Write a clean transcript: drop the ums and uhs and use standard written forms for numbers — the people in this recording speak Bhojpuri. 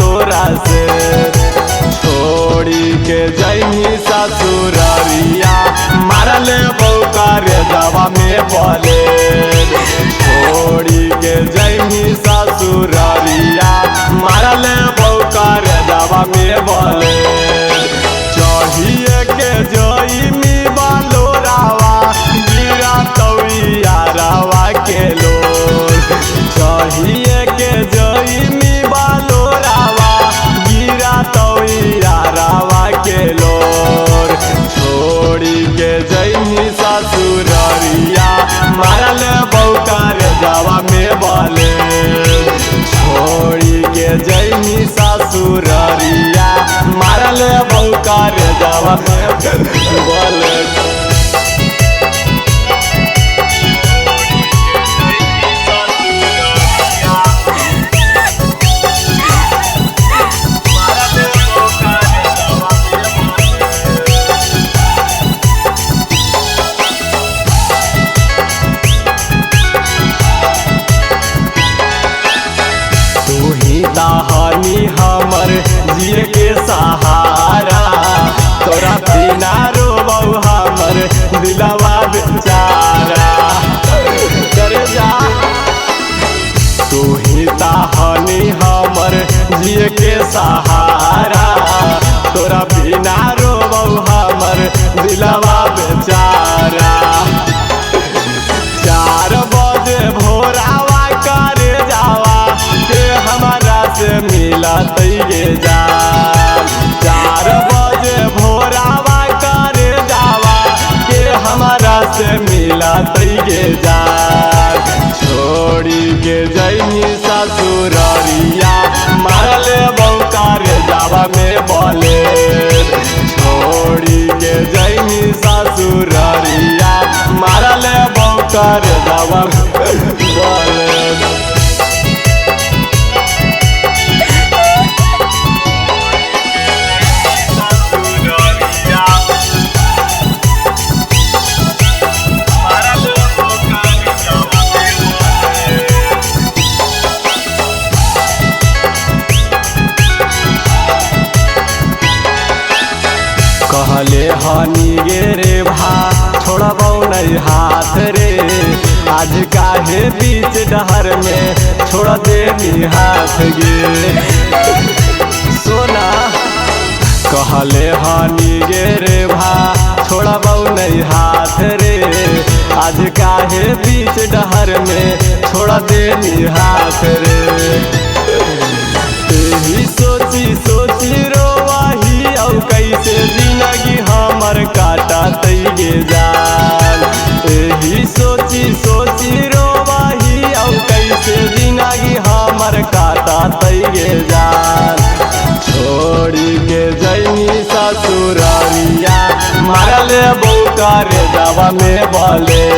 तोरा से। छोड़ी के जैनी ससुररिया मारले बौका रे जावा में बोले। छोड़ी के जैनी ससुररिया मारले बौका रे जावा में बोले। चढ़िए के जईमी बालोरावा गिरा तौया रावा के लोर। चढ़िए के जईमी बालोरावा गिरा तौया रावा के लोर। छोड़ी के जईनी ससुररिया मारल बौका रे जावा में बोले। छोड़ी के जईनी ससुररिया मारल बौका रे जावा में बोले। दाहनी हमर जिए के सहारा तोरा बिना रोबौ हमर दिलवा बेचारा। करे जा तू ही दाहनी हमर जिए के सहारा तोरा बिना रोबौ हमर दिलवा बेचारा। 4 बजे भोरावा करे जावा के हमारा से मिला तैये जा। 4 बजे भोरावा करे जावा के हमारा से मिला तैये जा। छोड़ी के जईनी ससुररिया मारले बौका रे जावा में बोले। छोड़ी के जईनी ससुररिया मारले बौका रे जावा में बोले। कहले हनी गे रे भा छोड़बौ नहीं हाथ रे। आज काहे बीच डहर में छोड़ देनी हाथ गे। सोना कहले हनी गे रे भा छोड़बौ नहीं हाथ रे। आज काहे बीच डहर में छोड़ देनी हाथ रे। यही सोची सोची रोवाही औ कैसे जिंदगी हमर काटा तैये जान। यही सोची सोची रोवाही औ कैसे जिंदगी हमर काटा तैये जान। छोड़ी के जईनी ससुररिया मारले बौका रे जावा में बोले।